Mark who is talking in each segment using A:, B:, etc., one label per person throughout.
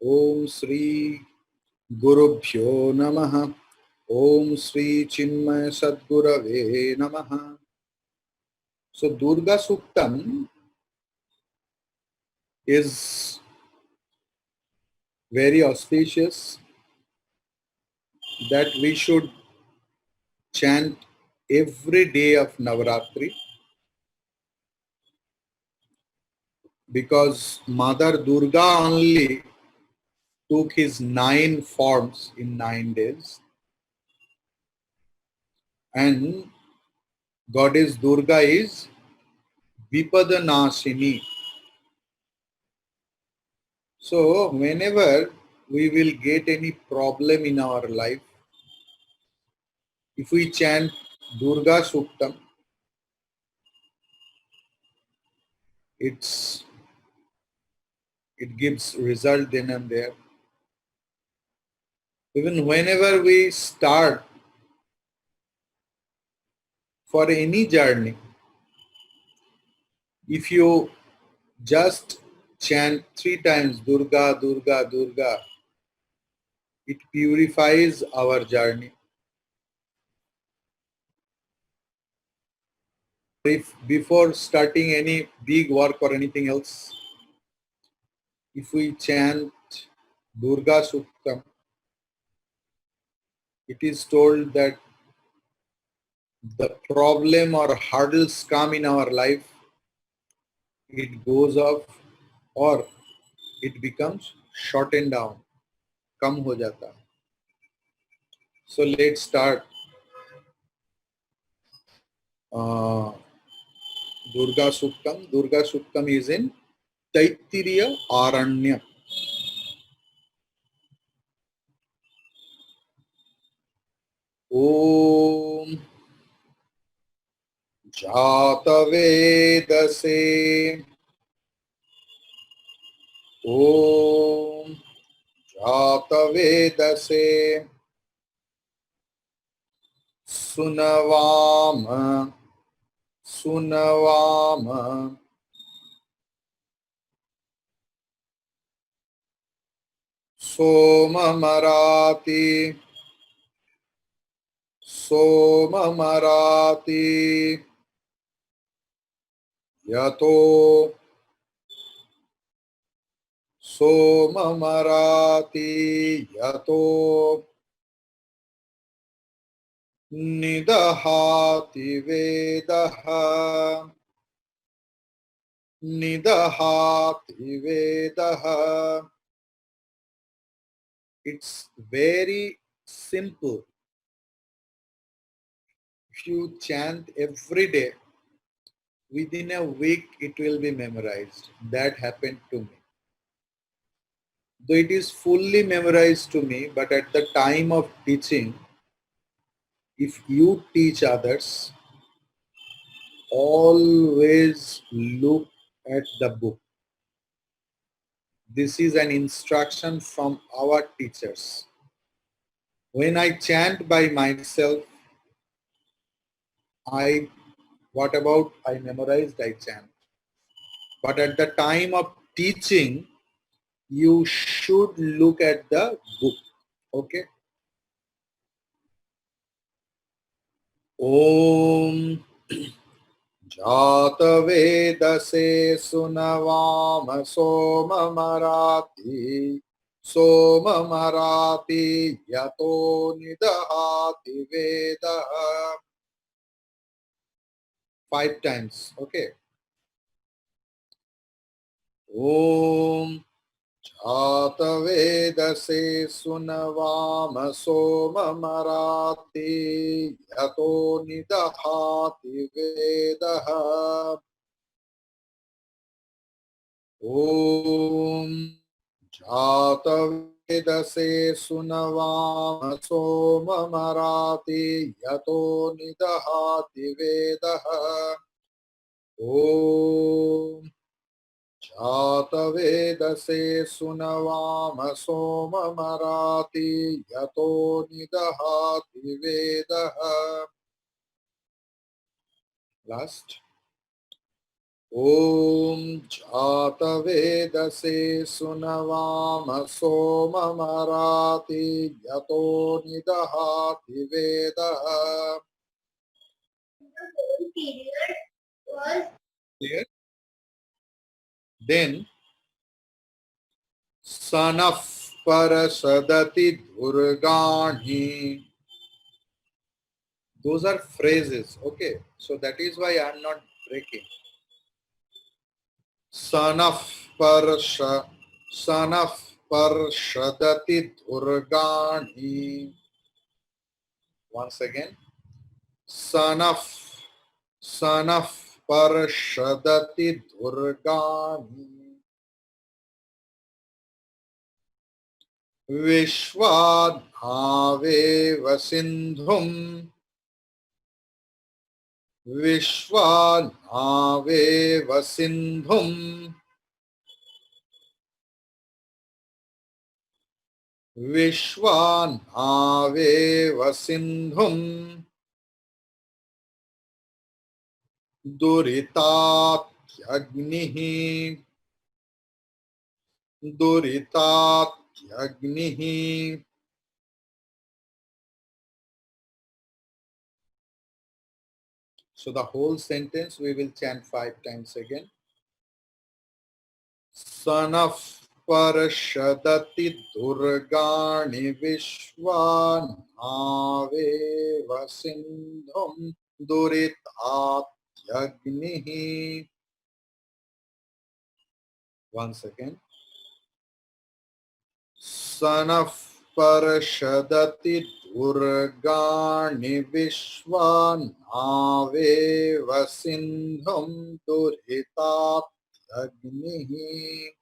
A: Om Sri Gurubhyo Namaha. Om Sri Chinmaya Sadgurave Namaha. So Durga Suktam is very auspicious that we should chant every day of Navaratri, because Mother Durga only took his 9 forms in 9 days, and Goddess Durga is Vipadanashini. So whenever we will get any problem in our life, if we chant Durga Suktam, it gives result then and there. Even whenever we start for any journey, if you just chant 3 times Durga, Durga, Durga, it purifies our journey. If before starting any big work or anything else, if we chant Durga Suktam, it is told that the problem or hurdles come in our life, it goes off or it becomes shortened down, kam ho jata hai. So let's start Durga Suktam. Durga Suktam is in Taittiriya Aranya. Om Jatavedase. Om Jatavedase. Sunavama. Sunavama. Somamarati. Somamarati. Yato. Somamarati. Yato. Nidahati Vedaha. Nidahati Vedaha. It's very simple. If you chant every day, within a week it will be memorized. That happened to me. Though it is fully memorized to me, but at the time of teaching, if you teach others, always look at the book. This is an instruction from our teachers. When I chant by myself, I memorized, I chant. But at the time of teaching, you should look at the book. Okay? Om Jatavedase Sunavama Somamarati. Somamarati Yato Nidahati Vedaha. 5 times. Okay. Om Jatavedase Sunavama Somamarati Yato Nidahati Vedaha. Om Jatavedase Sunavama Somamarati Yato Nidahati Vedaha. Om Jatavedase Sunavama Somamarati Yato Nidahati Vedaha. Last. ॐ जातवेदसे सुनवाम सोममराति यतो निदहाति वेदः. Period was clear. Then Sanaf Parasadati Durgani. Those are phrases. Okay. So that is why I am not breaking. Sanaf Parshadati Durgani. Once again. Sanaf Parshadati Durgani. विश्वाधावेव सिन्धुम् विश्वाधावेव सिन्धुम् विश्वाधावेव सिन्धुम् दुरितात्यग्निः दुरितात्यग्निः. So the whole sentence we will chant 5 times again. Sanaf Parshadati Durgani Vishwanaveva Sindhum Duritatyagnihi. Once again. Sanaf Parshadati Durgani Vishwanaveva Sindhum Duritatyagnihi.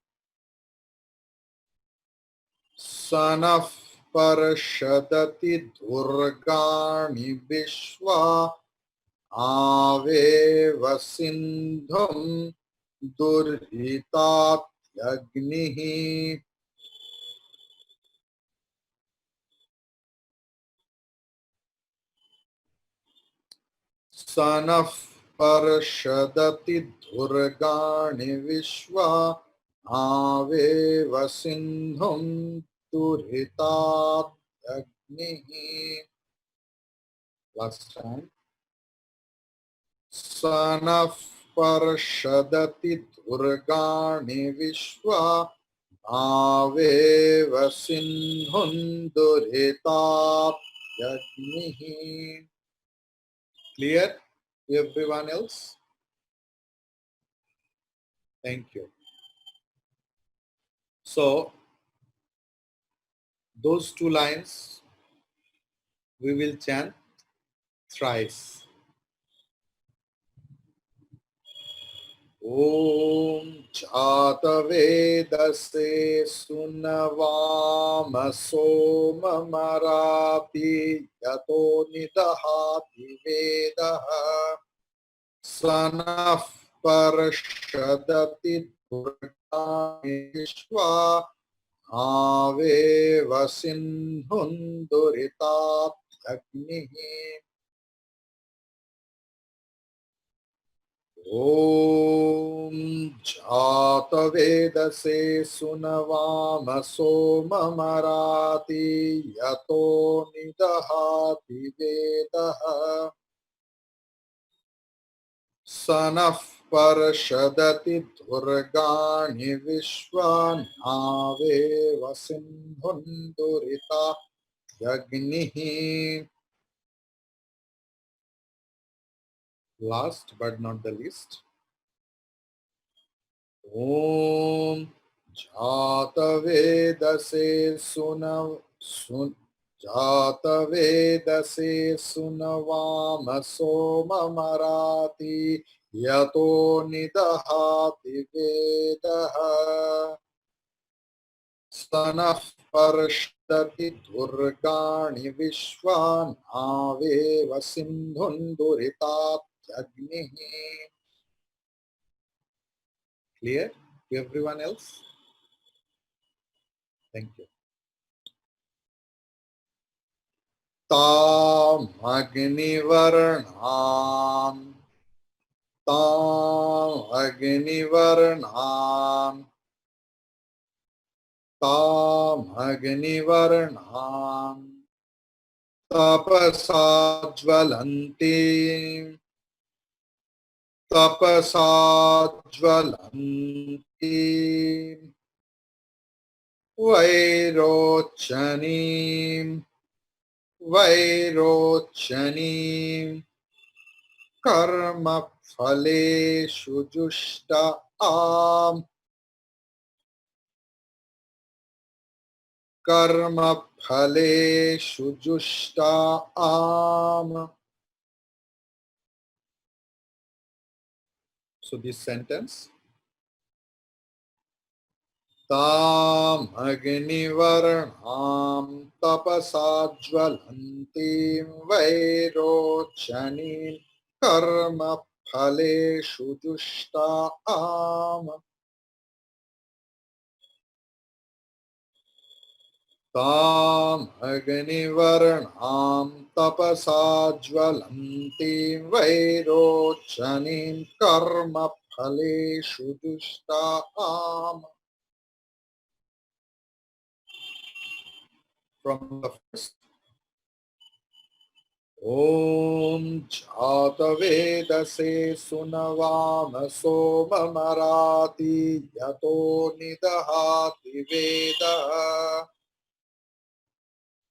A: Sanaf Parshadati Durgani Vishwa Aveva Sindhum Durhitatyagnihi. Sanaf Parshadati Durgani Vishwa Aveva Sindhum Durhitatyagnihi. Last time. Sanaf Parshadati Durgani Vishwa Aveva Sindhum Durhitatyagnihi. Clear to everyone else? Thank you. So those 2 lines we will chant thrice. Om Jatavedase Sunavama Soma Marati Yato Nidahati Vedaha Sanaf Parshadati Durgani Vishwa Aveva Sindhun Durhitatyagnihi. Om Jatavedase Sunavama Soma Marati Yato Nidahati Vedaha Sanaf Parshadati Durgani Vishwanaveva Sindhun Durhitatyagnihi. Last but not the least. Om Jatavedase Jatavedase Sunavama Soma Marati Yato Nidahati Vedaha Sanaf Parshadati Durgani Vishwanaveva Sindhun Durhitatyagnihi. Clear to everyone else? Thank you. Tam Agnivarnam ताम अग्निवर्णाम तपसा ज्वलन्ति वैरोचनीं कर्म फलेषु जुष्टा आम कर्म फलेषु जुष्टा आम. So this sentence, ताम अग्निवर्णां तपसा ज्वलन्तीं वैरोचनीं कर्म फलेषु जुष्टा आम. ताम अग्निवर्णां तपसा ज्वलन्तीं वैरोचनीं कर्म फलेषु जुष्टा आम. From the first, Om Jatavedase Sunavama Somamarati Yato Nidahati Veda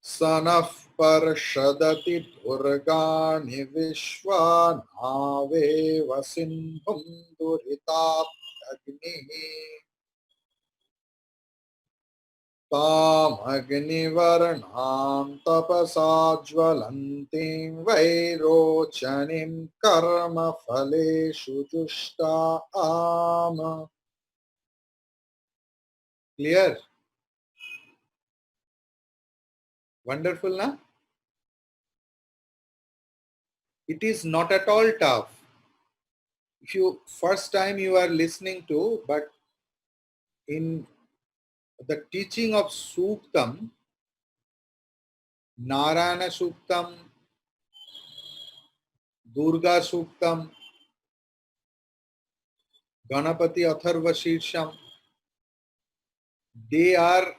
A: Sanaf Parshadati Durgani Vishwanave Vasindhum Duritat Agni ताम अग्निवर्णां तपसा ज्वलन्तीं वैरोचनीं कर्म फलेषु जुष्टा आम. Clear? Wonderful, na? It is not at all tough. If you first time you are listening to, but in the teaching of Suktam, Narayana Suktam, Durga Suktam, Ganapati Atharva Shirsham, they are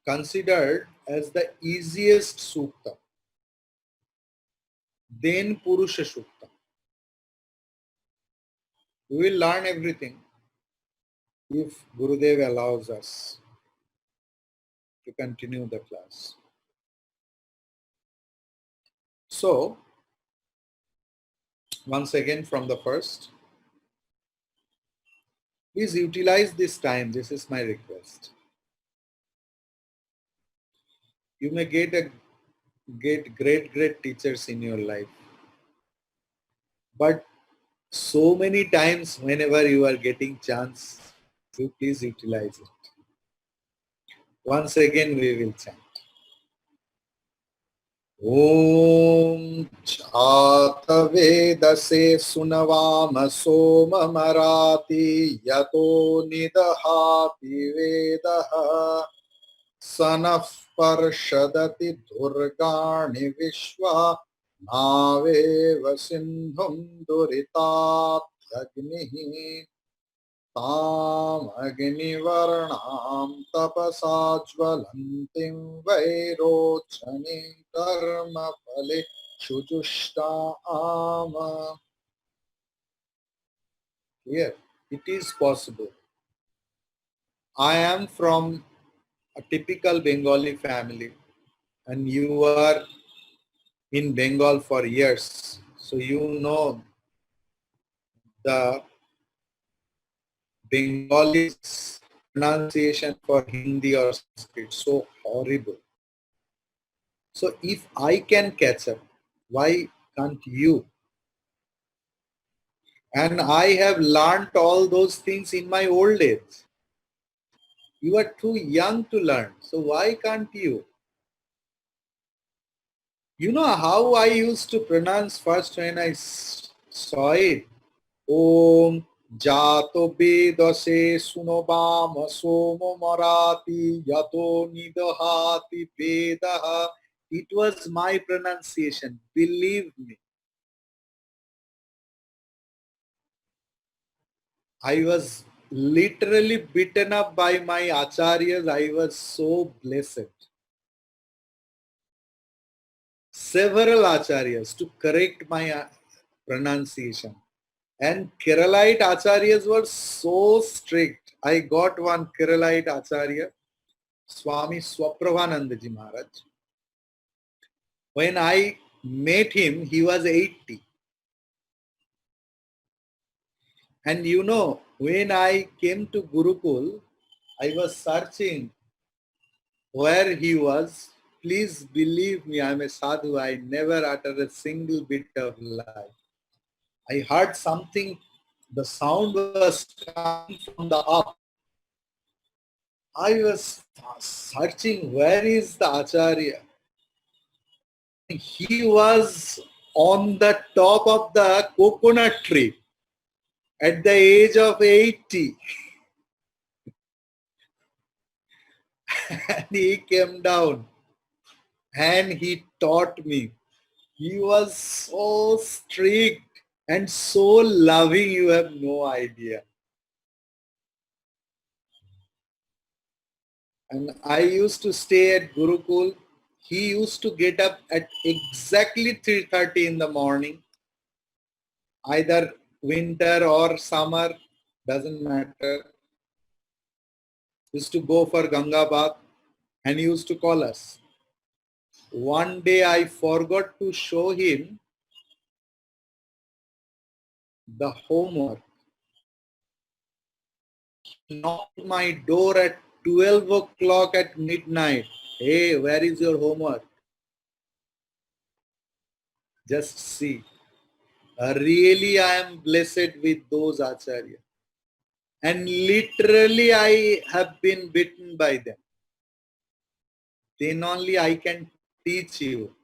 A: considered as the easiest Suktam. Then Purusha Suktam. We will learn everything if Gurudev allows us to continue the class. So, once again from the first, please utilize this time. This is my request. You may get great teachers in your life, but so many times whenever you are getting chance, so please utilize it. Once again we will chant. Om Jatavedase Sunavama Somamarati Yato Nidahati Vedaha Sanaf Parshadati Durgani Vishwa Nave Vasindhum Duritat Agnihi ताम अग्निवर्णां तपसा ज्वलन्तीं वैरोचनीं कर्म फलेषु जुष्टा आम. Here, it is possible. I am from a typical Bengali family, and you are in Bengal for years, so you know the Bengali pronunciation for Hindi or Sanskrit so horrible. So if I can catch up, why can't you? And I have learned all those things in my old age. You are too young to learn, so why can't you? You know how I used to pronounce first when I saw it? Om Jato Vedase Sunobama Somo Marati Yato Nidahati Vedaha. It was my pronunciation, believe me. I was literally beaten up by my acharyas. I was so blessed. Several acharyas to correct my pronunciation. And Keralite acharyas were so strict. I got one Keralite acharya, Swami Swaprabhanandaji Maharaj. When I met him, he was 80. And you know, when I came to Gurukul, I was searching where he was. Please believe me, I'm a sadhu. I never uttered a single bit of lie. I heard something, the sound was coming from the up. I was searching where is the Acharya. He was on the top of the coconut tree at the age of 80. And he came down and he taught me. He was so strict and so loving, you have no idea. And I used to stay at Gurukul. He used to get up at exactly 3:30 in the morning, either winter or summer, doesn't matter. Used to go for Ganga bath and he used to call us. One day I forgot to show him the homework. He knocked my door at 12 o'clock at midnight. Hey, where is your homework? Just see. Really, I am blessed with those acharyas. And literally, I have been bitten by them. Then only I can teach you.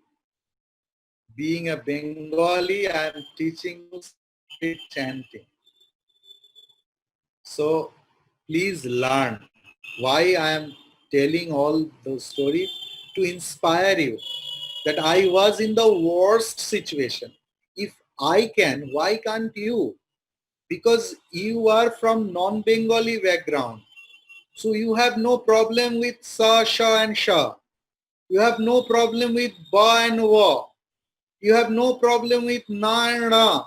A: Being a Bengali, I am teaching you street chanting. So please learn. Why I am telling all those stories? To inspire you that I was in the worst situation. If I can, why can't you? Because you are from non-Bengali background. So you have no problem with sa, sha and sha. You have no problem with ba and wa. You have no problem with na and na.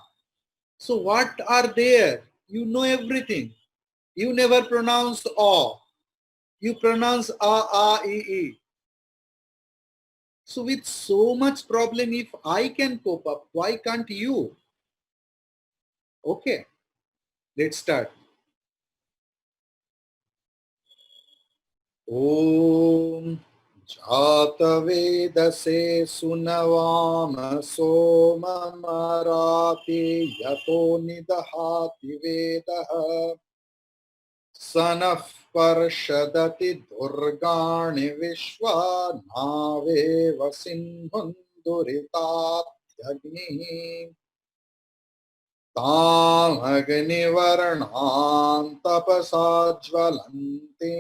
A: So what are there? You know everything. You never pronounce a. You pronounce a, e. So with so much problem, if I can cope up, why can't you? Okay, let's start. Om Jatavedase Sunavam Somamarati Yato Nidahati Vedaha Sanaf Parshadati Durgani Vishwa Nave Vasindhunduritat Yagni ताम अग्निवर्णां तपसा ज्वलन्ति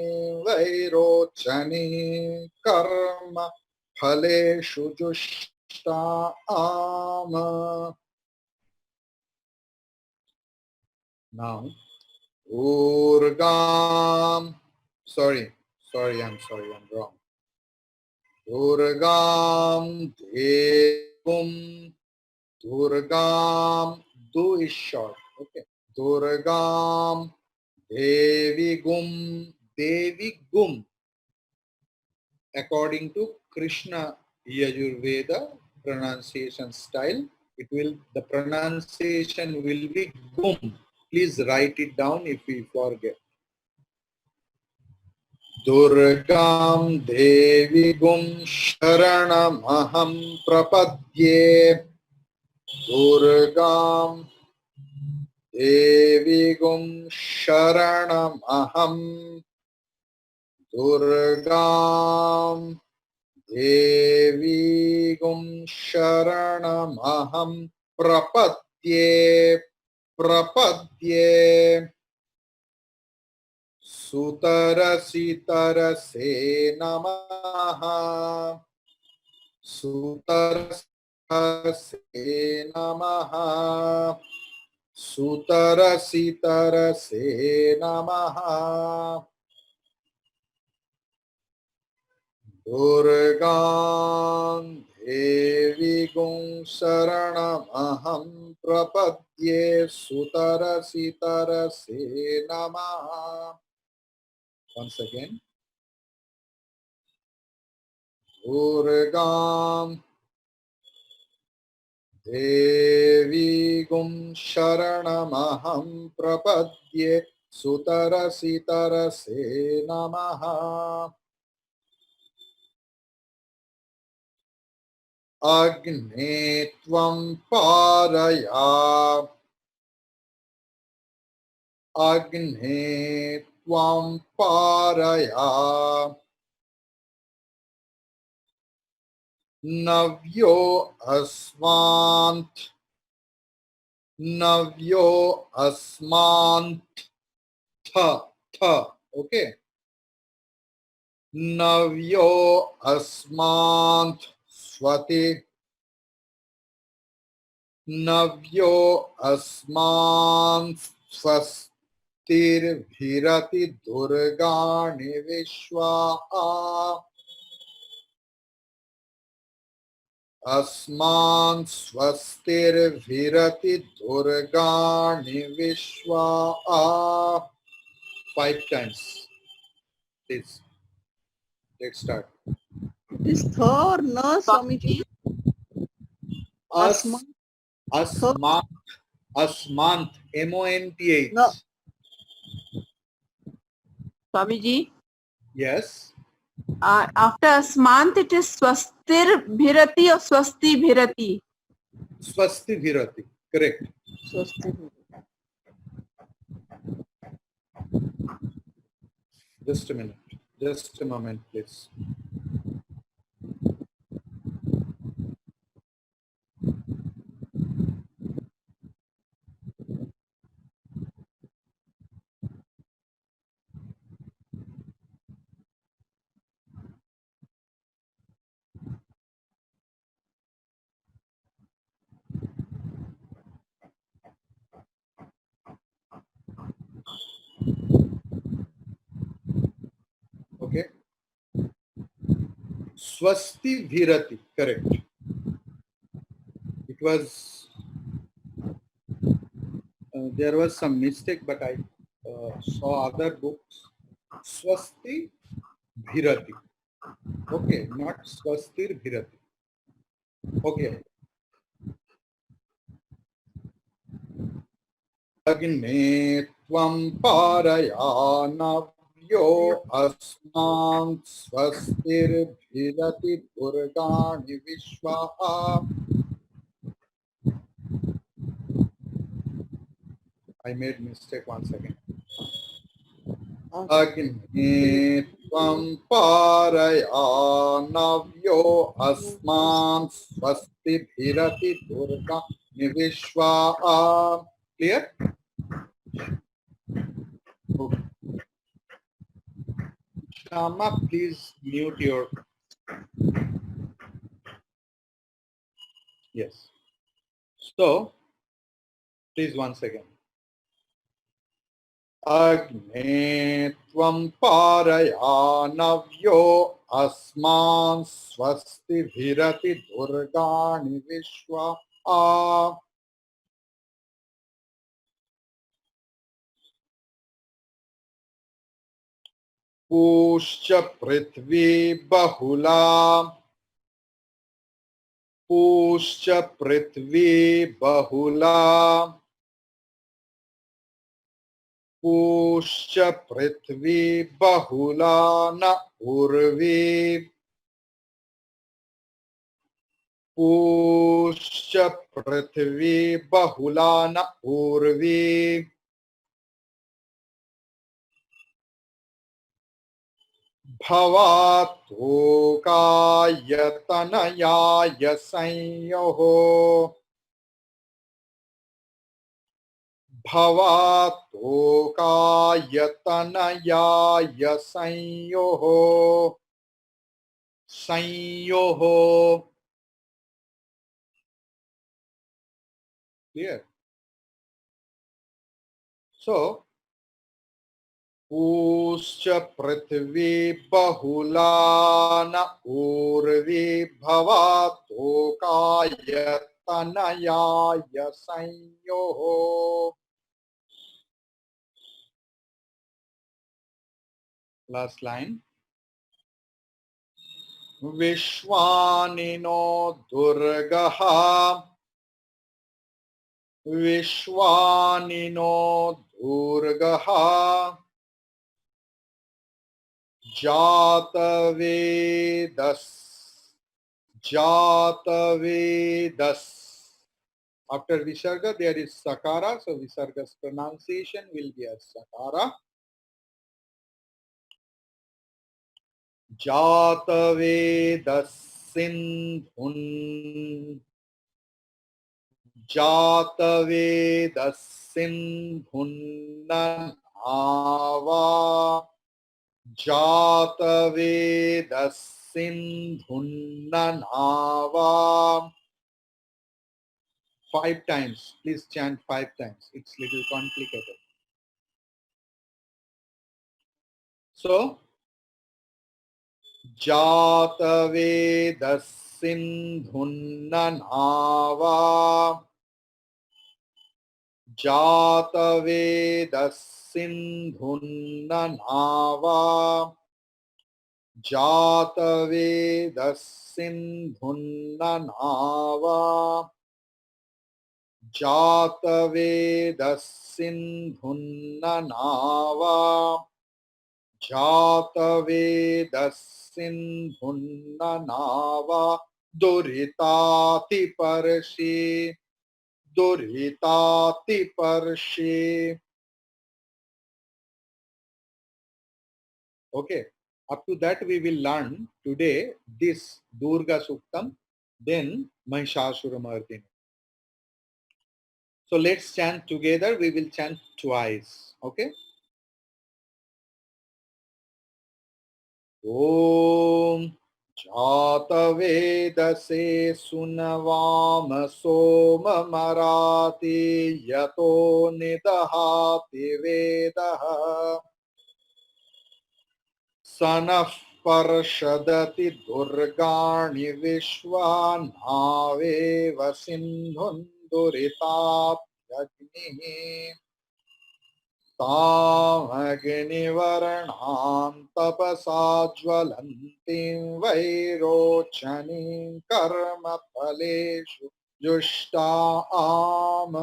A: वैरोचनी कर्म फलेषु जुष्टाम. Now, Urgam, I'm wrong. Urgam Devum, Durgam, do is short. Okay. Durgam Devigum, Devigum. According to Krishna Yajurveda pronunciation style, the pronunciation will be gum. Please write it down if we forget. Durgam Devigum Sharanamaham Prapadye. Durgam Devigum Sharanamaham. Durgam Devigum Sharanamaham Prapadye. Prapadye. Sutarasitarase Namaha. Sutarasase Namaha. सुतरसितरसे नमः दुर्गां देवीं शरणमहं प्रपद्ये सुतरसितरसे नमः. Once again. Durgam Devigum Sharanamaham Prapadye Sutarasitarase Namaha. Agne Tvam Paraya Agne Tvam Paraya Navyo Asmant Tha. Okay. Navyo Asmant Swati. Navyo Asmant Swastir Bhirati Durgani Vishwa. Asman Swastir Bhirati Durgani Vishwa. 5 times. Please. Let's start.
B: This Tha or Na, Swamiji?
A: Asmant. Asmant. M-O-N-T-H.
B: No.
C: Swamiji,
A: Yes.
C: after Asmant it is Swastir Bhirati or Swasti Bhirati.
A: Swasti Bhirati. Correct.
B: Swasti.
A: Just a minute. Just a moment, please. Okay. Swasti Bhirati. Correct. It was, there was some mistake, but I saw other books. Swasti Bhirati. Okay, not Swastir Bhirati. Okay. Agne Tvam Parayanavyo Asman Swastir Bhirati Durgani Vishwa. I made mistake once again. Agne Tvam Parayanavyo Asman Swasti Bhirati Durgani Vishwa. Clear? Okay. Shama, please mute your. Yes. So, please once again. Agne Tvam Parayanavyo Asman Swasti Bhirati Durgani Vishwa. Pushcha Prithvi Bahula. Pushcha Prithvi Bahula. Pushcha Prithvi Bahula Na Urvi. Pushcha Prithvi Bahula Na Urvi. Bhavatokayatanayaaya sanyoho. Bhavatokayatanayaaya sanyoho. Sanyoho. Clear? So, पूश्च Prithvi बहुलान Urvi भवातोकाय तनयाय संयोः. Last line. विश्वानिनो दुर्गः विश्वानिनो दुर्गः जातवेदस जातवेदस. After visarga there is sakara, so visarga's pronunciation will be as sakara. जातवेदस सिंधुन जातवेदस सिंधुन्ननावा जातवेदस सिंधुन्ननावा. 5 times. Please chant 5 times. It's little complicated. So, जातवेदस सिंधुन्ननावा जातवेदस सिंधुन्ननावा जातवेदस सिंधुन्ननावा जातवेदस सिंधुन्ननावा जातवेदस सिंधुन्ननावा. दुरितातिपर्षि दुरितातिपर्षि. Okay, up to that we will learn today this Durga Suktam, then Mahishasuramardini. So let's chant together. We will chant twice. Okay. Om जातवेदसे सुनवाम सोम मराति यतो निदहाति वेदः सनः पर्षदति दुर्गाणि विश्वानावेव सिन्धुन् दुरिताप्यग्निः तामग्निवर्णां तपसा ज्वलन्तीं वैरोचनीं कर्मफलेषु जुष्टाम्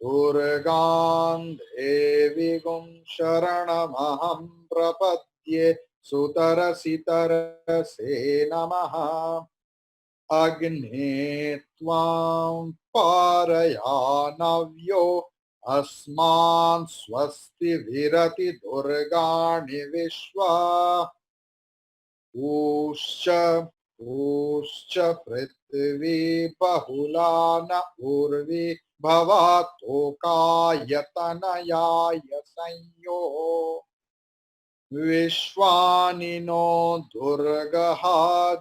A: दुर्गां देवीं शरणमहं प्रपद्ये सुतरसितरसे नमः. अग्ने त्वां पारयानव्यो अस्मान् स्वस्ति विरति दुर्गाणि विश्वा ऊश्च पृथ्वी बहुलान Urvi भवातोकायतनयाय संयोः. विश्वानिनो दुर्गः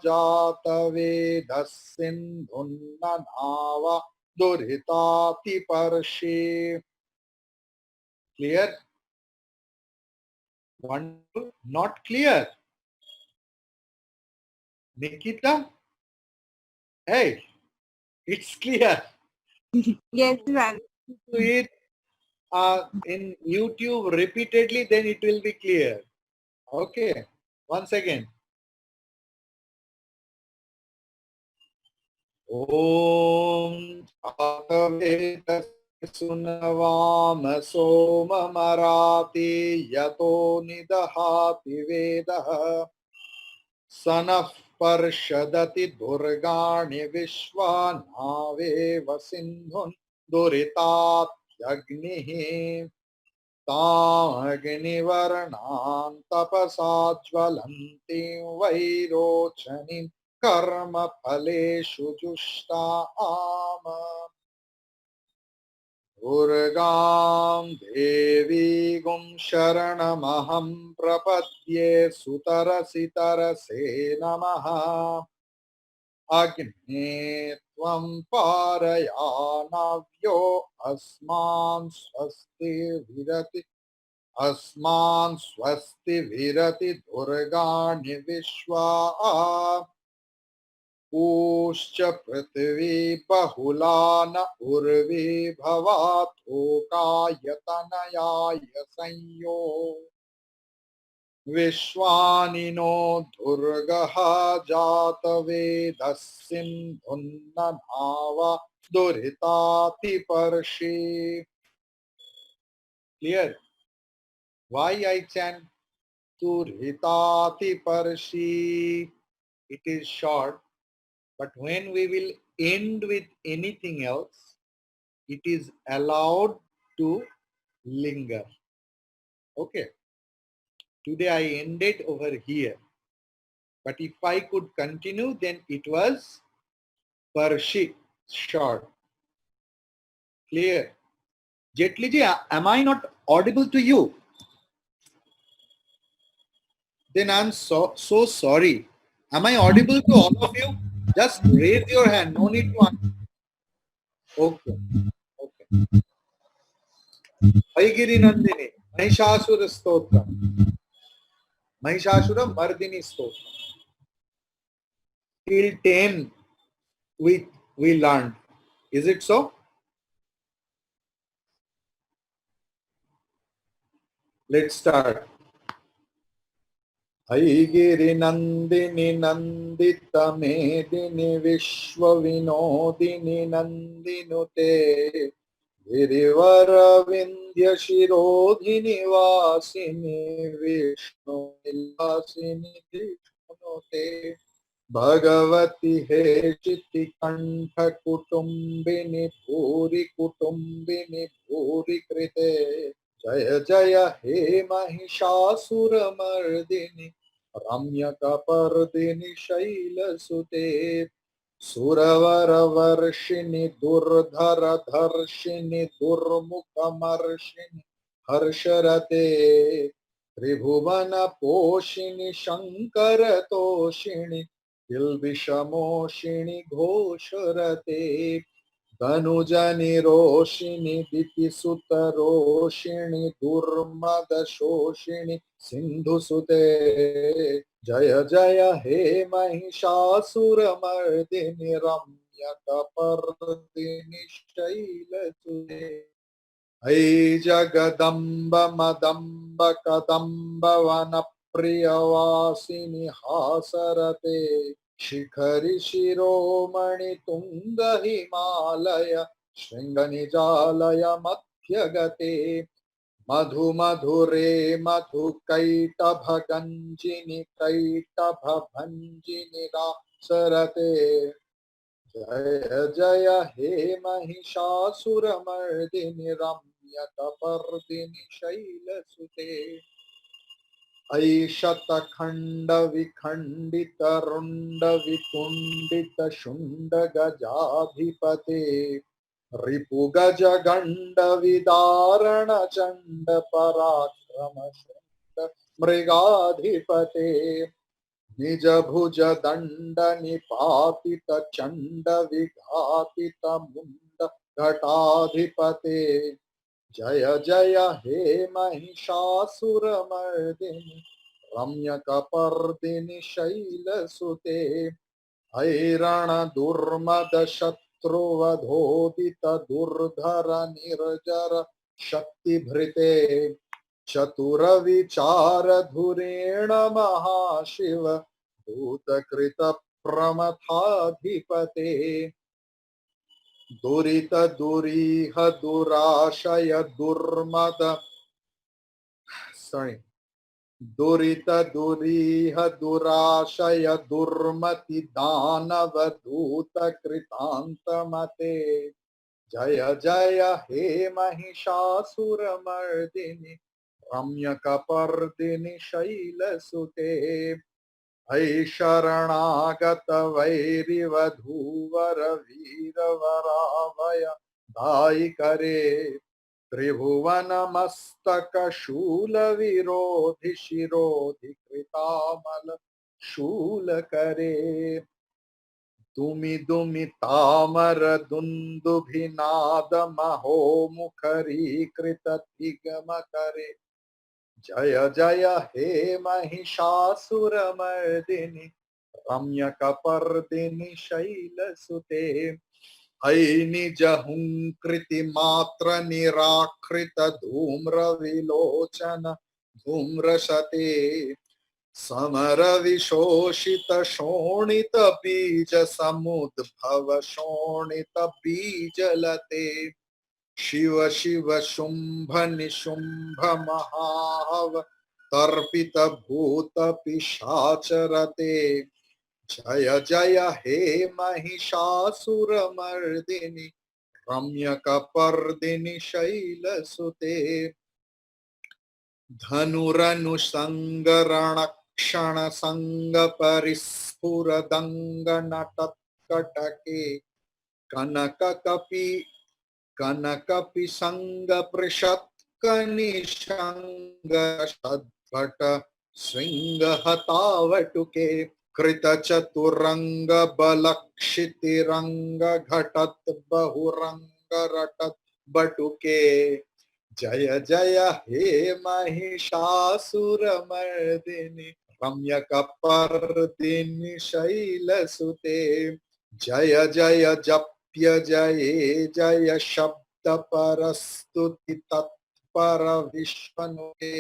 A: जातवेदः सिन्धुन्ननावा दुरितातिपर्षि. Clear? Wonderful. Not clear? Nikita? Hey, it's clear.
C: Yes, ma'am.
A: Do it in YouTube repeatedly, then it will be clear. Okay. Once again. Om Ataveta सुनवाम सोम मराति यतो निदहाति वेदः सनः पर्षदति दुर्गाणि विश्वानावेव सिन्धुन् दुरितात्यग्निः तामग्निवर्णां तपसा ज्वलन्तीं वैरोचनीं कर्मफलेषु जुष्टाम् दुर्गां देवीं शरणमहं प्रपद्ये सुतरसितरसे नमः. अग्ने त्वं पारयानव्यो अस्मान् स्वस्तिभिरति अस्मान् स्वस्तिभिरति दुर्गाणि विश्वा ऊश्च पृथिवी बहुला न उर्वी भवाथोकायतनयाय संयो विश्वानि नो दुर्गः जातवेदः सिन्धुन्नभावा दुरितातिपर्षि. Clear? Why I chant Duritatiparshi? It is short, but when we will end with anything else, it is allowed to linger. Okay. Today I ended over here. But if I could continue, then it was Parshi, short. Clear? Jetli ji, am I not audible to you? Then I'm so sorry. Am I audible to all of you? Just raise your hand. No need to answer. Okay. Okay. Aigiri Nandini, Mahishasura Stotra. Mahishasura Mardini Stotra. Till 10 we learned. Is it so? Let's start. Aigiri Nandini Nandita Medini Vishwa Vinodini Nandinute Girivara Vindhya Shirodhini Vasini Vishnu Nilasini Krishnote Bhagavati Hechiti Kantha Kutumbini Bhuri Kutumbini Bhuri Krite Jaya Jaya He Mahishasura Mardini Ramyakapardini Shaila Sute Suravara Varshini Durdhara Dharshini Durmukha Marshini Harsharate Tribhuvana Poshini Shankara Toshini Kilvishamoshini Ghosharate Dhanujani Roshini Dipisuta Roshini Durmada Shoshini Sindhu Sute Jaya Jaya He Mahishasura Mardini Ramyakapardini Shaila Sute Ai Jagadamba Madamba Kadamba Vana Priyavasini Hasarate Shikhari Shiromani Tunga Himalaya Shringanijalaya Madhyagate Madhu Madhure Madhu Kaitabha Ganjini Kaitabha Bhanjini Rasarate Jaya Jaya He Mahishasura Mardini Ramyakapardini Shaila Sute Aishata Khanda Vikhandita Runda Vikundita Shunda Gajadhipate Ripu Gaja Ganda Vidarana Chanda Parakrama Shunda Mrigadhipate Nija Bhuja Danda Nipatita Chanda Vighatita Munda Ghatadhipate Jaya Jaya He Mahishasura Mardini Ramyakapardini Shaila Sute Airana Durmada Shatru Vadhodita Durdhara Nirjara Shakti Bhrite Chatura Vichara Dhurena Mahashiva Bhutakrita Pramathadhipate Durita Duriha Durashaya Durmada Durita Duriha Durashaya Durmati Danava Duta Kritanta Mate Jaya Jaya He Mahishasura Mardini Ramyakapardini Shaila Sute Hai Sharanagata Vairi Vadhuvara Vira Varavaya Dai Kare Tribhuvana Mastaka Shula Virodhi Shirodhi Kritamala Shula Kare तुमि दुमि तामर दुन्दुभिनाद महो मुखरीकृत तिगम करे जय जय हे महिषासुरमर्दिनि रम्यकपर्दिनि शैलसुते ऐ निज हुंकृति मात्र निराकृत धूम्र विलोचन धूम्रशते summer विशोषित शोणित बीज समुद्भव शोणित बीजलते शिव शिव शुंभ निशुंभ महाहव तर्पित भूत पिशाचरते जय जय हे महिषासुरमर्दिनि रम्यकपर्दिनि शैलसुते धनुरनुसंगरणक्षण संग परिस्फुरदंग नटत्कटके कनकपि संग पृषत्कनिशंग षड्भट श्रृंग हतावटुके कृत चतुरंग बलक्षितिरंग घटत बहुरंग रटत बटुके जय जय हे महिषासुरमर्दिनि रम्यकपर्दिनि शैलसुते जय जय जप्य जये जय शब्द परस्तुति तत्पर विश्वनुते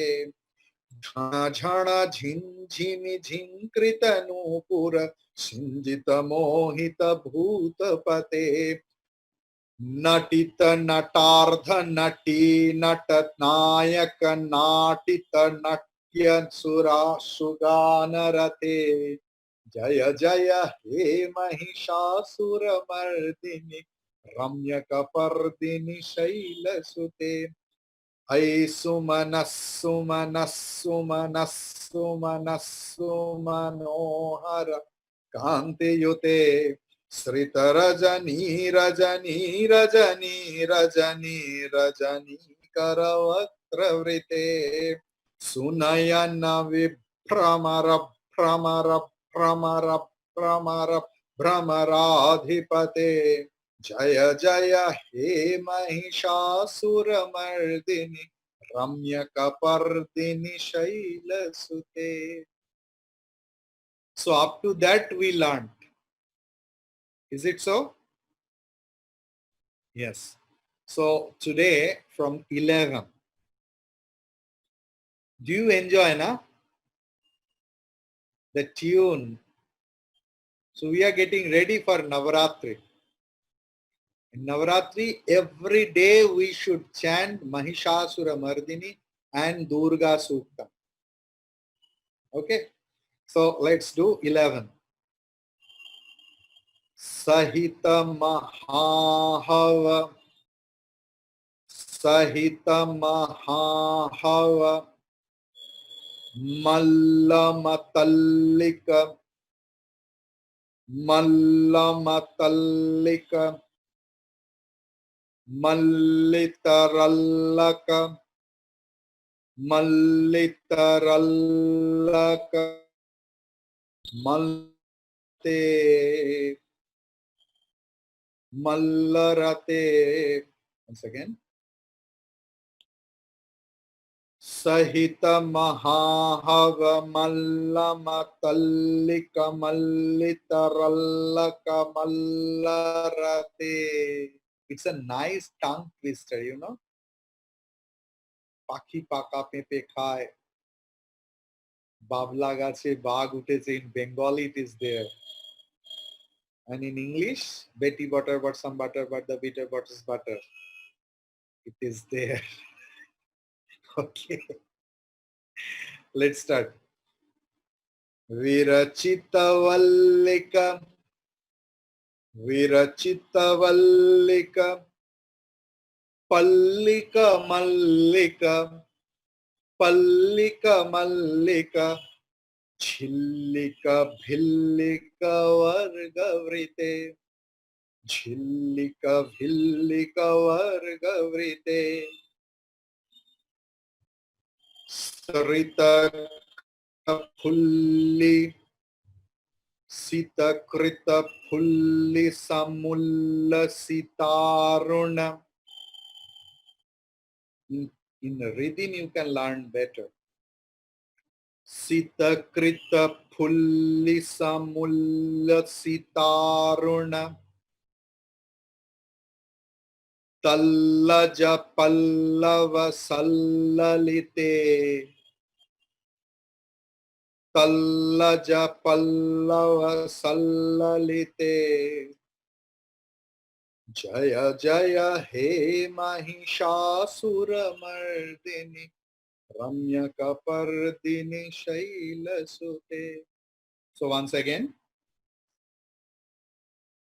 A: झण झण झिंझिनि झिंकृत नूपुर सिंजित मोहित भूतपते नटित नटार्ध नटी नट नायक नाटित नट्य सुरा सुगान रते जय जय हे महिषासुरमर्दिनि रम्यकपर्दिनि शैलसुते ऐ सुमनः सुमनः सुमनः सुमनः सुमनोहर कान्तियुते श्रितरजनी रजनी रजनी रजनी रजनी करवक्त्रवृते सुनयन विभ्रमर भ्रमर भ्रमर भ्रमर भ्रमराधिपते जय जय हे Mahishasuramardini रम्यकपर्दिनि शैलसुते. So up to that we learned. Is it so? Yes. So today from 11. Do you enjoy na? The tune. So we are getting ready for Navaratri. In Navaratri, every day we should chant Mahishasura Mardini and Durga Sukta. Okay. So let's do 11. Sahita Mahahava Sahita Mahahava Mallamatallika Mallamatallika Mallitarallaka Mallitarallaka Malte Mallarate. Once again. Sahita Mahahava Mallamatallika Mallitarallaka Mallarate. It's a nice tongue twister, you know. Paki paka pepe khai. Babla gache bag utese. In Bengali it is there. And in English, Betty butter but some butter but the bitter butter's butter. It is there. Okay. Let's start. Virachita Vallika Virachita Vallika Pallika Mallika Pallika Mallika Chillika Bhillika Vargavrite Chillika Bhillika Vargavrite Sarita Fulli Sitakrita Pulli Samulla Sitaruna. In rhythm you can learn better. Sitakrita Pulli Samulla Sitaruna. Tallaja Pallava Sallalite. Tallaja Pallava Sallalite. Jaya Jaya He Mahishasura Mardini Ramya Kapardini Shaila Sute. So once again.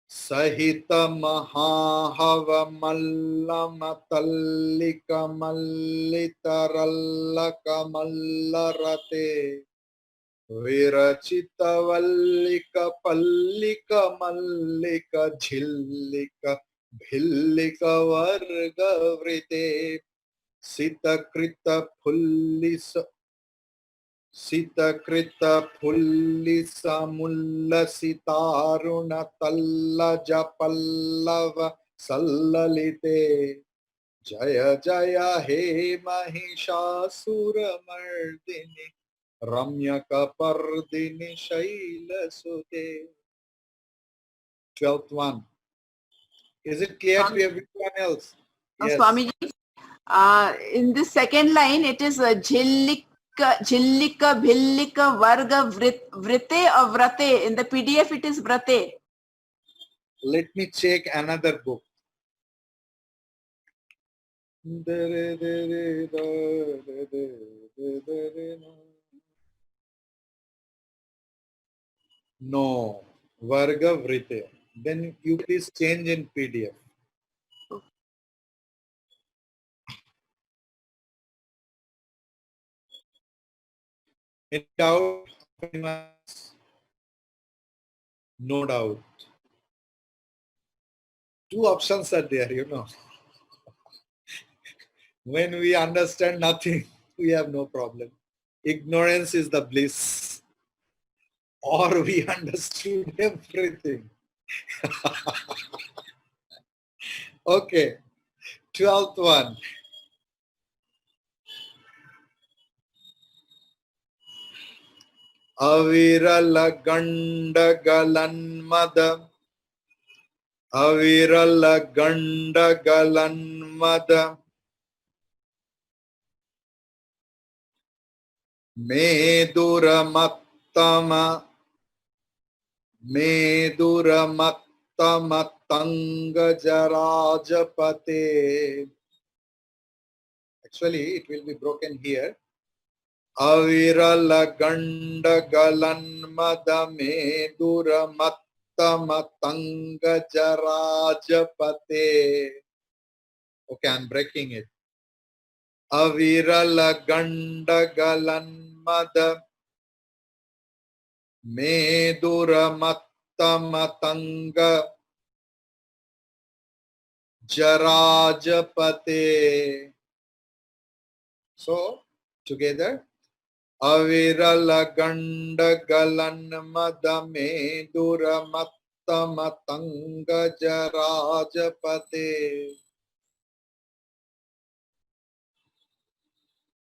A: Sahita Mahahava Mallama Tallika Mallitarallaka Mallarate Virachita Vallika Pallika Mallika Jhillika Bhillika Varga Vrite Sitakrita Pullisa Sitakrita Pullisa Mulla Sitaruna Tallaja Pallava Sallalite Jaya Jaya He Mahishasura Mardini Ramya Kapardini Shaila Sute. 12th one. Is it clear to everyone else? Yes.
C: Swamiji, in the second line, it is Jhillika, Bhillika, Varga, Vrite or Vrate. In the PDF, it is Vrate.
A: Let me check another book. No, Varga Vrite. Then you please change in PDF. Any doubt? No doubt. Two options are there, you know. When we understand nothing, we have no problem. Ignorance is the bliss. Or we understood everything. Okay, 12th one. Avirala Ganda Galanmada. Avirala Ganda Galanmada. Medura Mattama. Medura Mattama Tanga Jarajapate. Actually, it will be broken here. Avirala Ganda Galanmada Medura Mattama Tanga Jarajapate. Okay, I'm breaking it. Avirala Ganda Galanmada Medura Mattama Tanga Jarajapate. So, together. Avirala Ganda Galanmada Medura Mattama Tanga Jarajapate.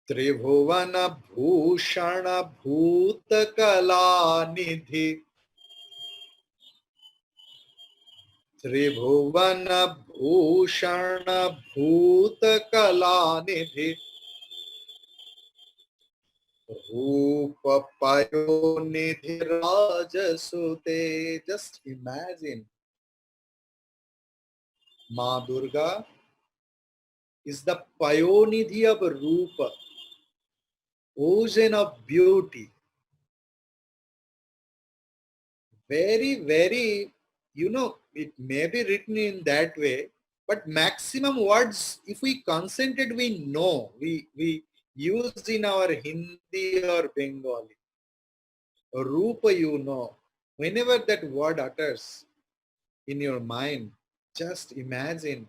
A: Tribhuvana Bhushana Bhutakala Nidhi. Tribhuvana Bhushana Bhutakala Nidhi. Rupa Payonidhi Rajasute. Just imagine. Ma Durga is the Payonidhi of Rupa, ocean of beauty. Very, very, you know, it may be written in that way, but maximum words, if we concentrate, we know. We use in our Hindi or Bengali. Rupa, you know. Whenever that word utters in your mind, just imagine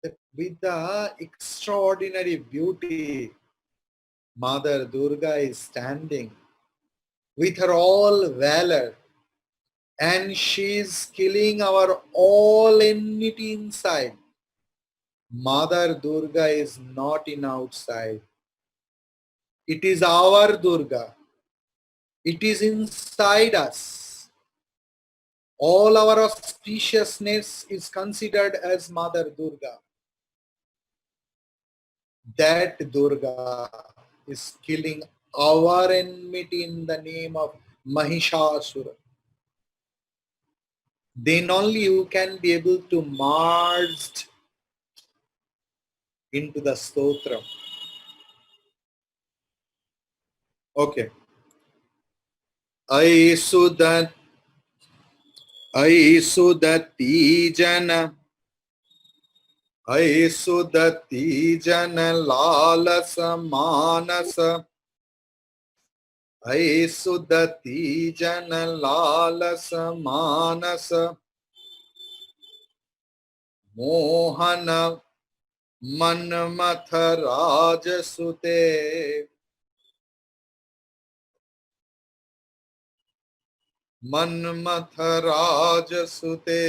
A: that with the extraordinary beauty, Mother Durga is standing with her all valor, and she is killing our all enmity inside. Mother Durga is not in outside. It is our Durga. It is inside us. All our auspiciousness is considered as Mother Durga. That Durga is killing our enmity in the name of Mahishasura. Then only you can be able to merge into the stotram. Okay. I sudati jana lalasa manasa sudati jana lalasa manasa mohana manmatha rajasute manmatha rajasute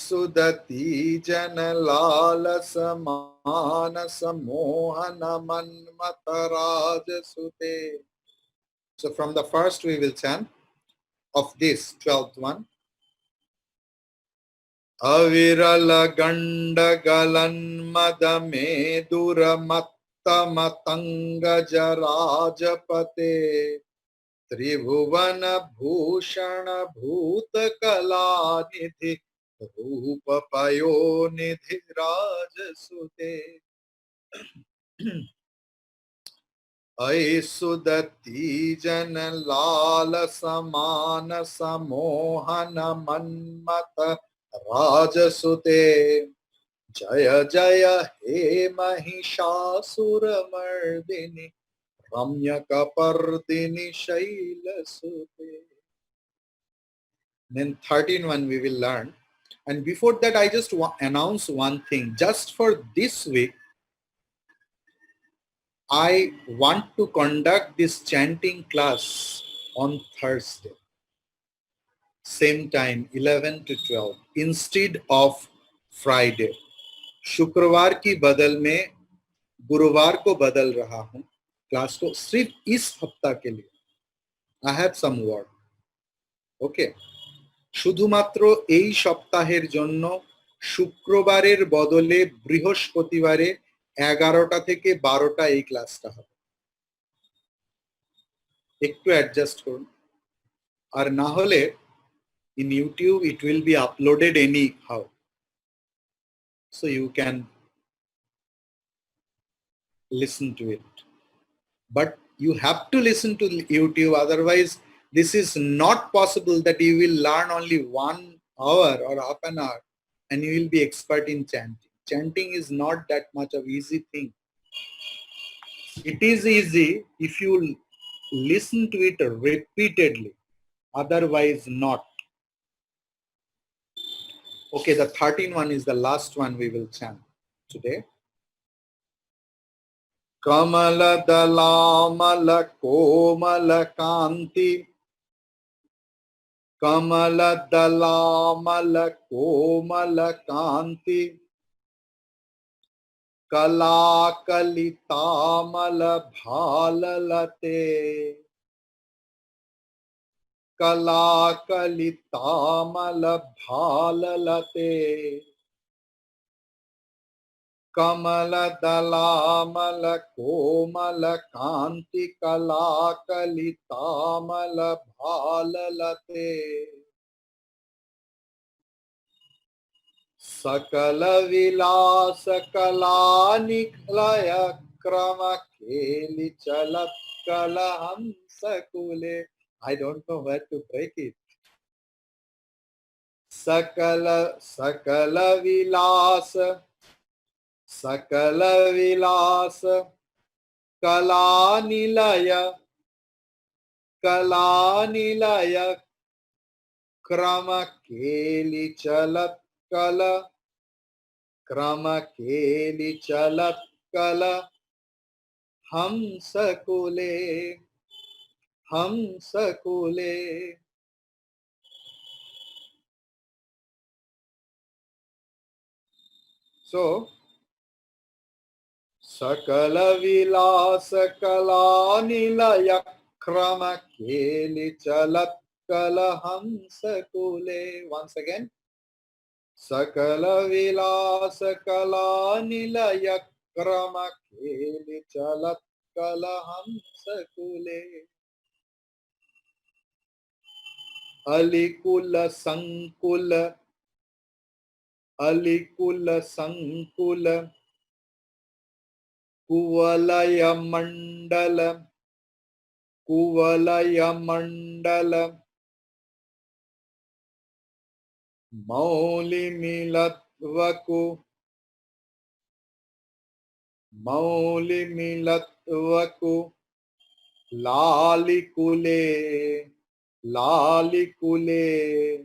A: sudati jana lalasa manasa mohana manmatha rajasute. So from the first we will chant of this 12th one. Avirala ganda galan madame dura matta matanga jarajapate Tribhuvana bhushana bhuta kala nidhi rupa payo nidhi rajasute Sudati jana lala samana samohana manmata rajasute Jaya Jaya he mahishasura mardini Ramya kapardini shailasute. Then 13 one we will learn. And before that I just announce one thing. Just for this week I want to conduct this chanting class on Thursday. Same time 11 to 12 instead of Friday. शुक्रवार की बदल में गुरुवार को बदल रहा हूं class को सिर्फ इस हफ्ता के लिए. I have some word. Okay. শুধুমাত্র এই সপ্তাহের জন্য শুক্রবারের বদলে বৃহস্পতিবারে 11টা থেকে 12টা এই ক্লাসটা হবে. একটু অ্যাডজাস্ট করুন. আর না হলে in YouTube it will be uploaded anyhow. So you can listen to it. But you have to listen to YouTube, otherwise this is not possible that you will learn only 1 hour or half an hour and you will be expert in chanting. Chanting is not that much of easy thing. It is easy if you listen to it repeatedly, otherwise not. Okay, the 13th one is the last one we will chant today. Kamala dalamala komala kanti Kamala dalamala komala kanti Kala kalitamala bhalalate Kala kalitamala bhalalate Kamala dalamala komala kanti Kala kalitamala bhalalate Sakala vilasa kala niklaya krama keli chalat kala hamsakule. I don't know where to break it. Sakala vilasa kala nilaya krama keli chalat kala krama keli chalat kala hamsakule hamsakule. So, Sakala Vilasa Kala Nilaya Krama Keli Chalat Kala Hamsakule. Once again. Sakala Vilasa Kala Nilaya Krama Keli Chalat Kala Hamsakule. Alikula Sankula Alikula Sankula Kuvalaya Mandala Kuvalaya Mandala Mauli Milatvaku Mauli Milatvaku Lalikule Lalikule.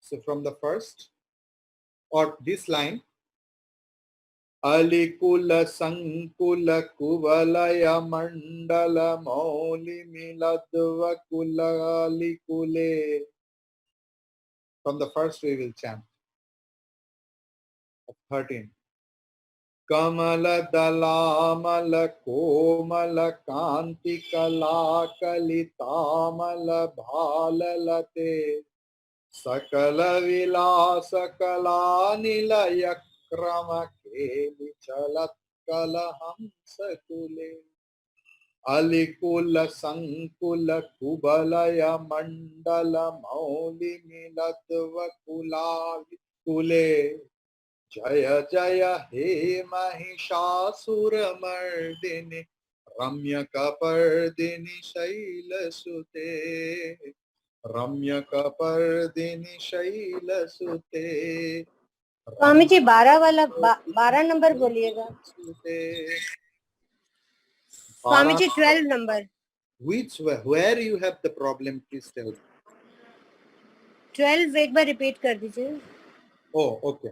A: So from the first or this line, Alikula Sankula Kuvalaya Mandala Mauli Miladvakula Alikule. From the first we will chant. 13. Kamala Dalamala Komala Kanti Kala Kalitamala Bhalalate Sakala Vilasa Kala Nilaya Krama Keli Chalat Kala Hamsakule Alikula Sankula Kubalaya Mandala Mauli Milatva Kule Jaya Jaya He Mahishasuramardini Ramya Kapardini Shailasute Ramya Kapardini Shailasute
D: Swami ji 12 number बोलिएगा. Swami ji 12 number.
A: Where you have the problem, please tell me.
D: 12 एक बार repeat कर दीजिए.
A: Oh, okay.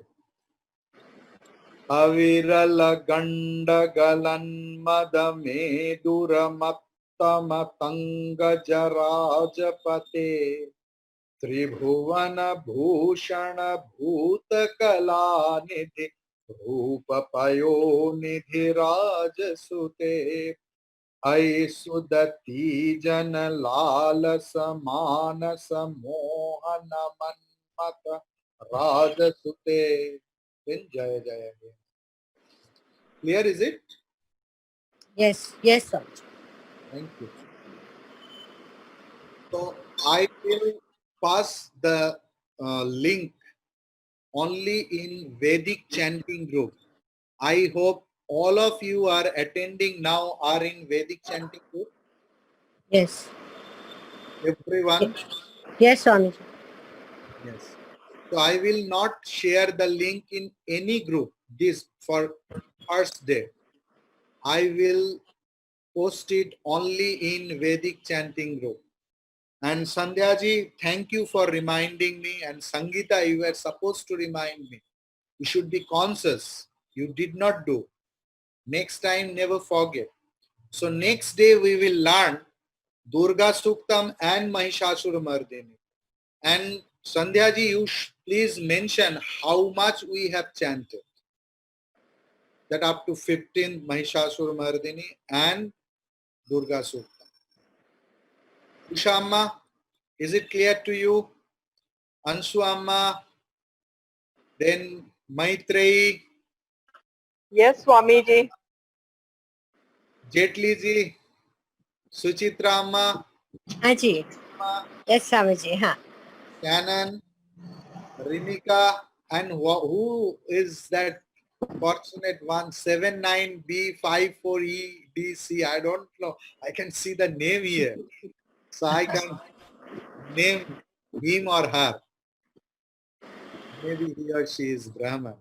A: Avirala Ganda Galan Madame Duramattama Tanga Jarajapate Tribhuvana Bhushana Bhutakala Nidhi Rupa Payo Nidhi Rajasute Aisudati Jana Lala Samana Samohana Manmata Rajasute. Then Jaya Jaya. Clear is it?
D: Yes, yes sir.
A: Thank you. So I will pass the link only in Vedic chanting group. I hope all of you are attending now are in Vedic chanting group.
D: Yes.
A: Everyone?
D: Yes, Swami.
A: Yes. So I will not share the link in any group this for first day. I will post it only in Vedic chanting group. And Sandhya ji, thank you for reminding me. And Sangeeta, you were supposed to remind me. You should be conscious. You did not do. Next time, never forget. So next day we will learn Durga Suktam and Mahishasuramardini. And Sandhya ji, you please mention how much we have chanted. That up to 15 Mahishasuramardini and Durga Suktam. Usha Amma, is it clear to you? Anshu Amma, then Maitreyi.
B: Yes, Swami ji.
A: Jetli ji, Suchitra Amma.
D: हाँ जी. Yes, Swami ji. हाँ.
A: Shannon, Rinika, and who is that fortunate one? 79B54EDC. I don't know. I can see the name here. So I can name him or her. Maybe he or she is Brahman.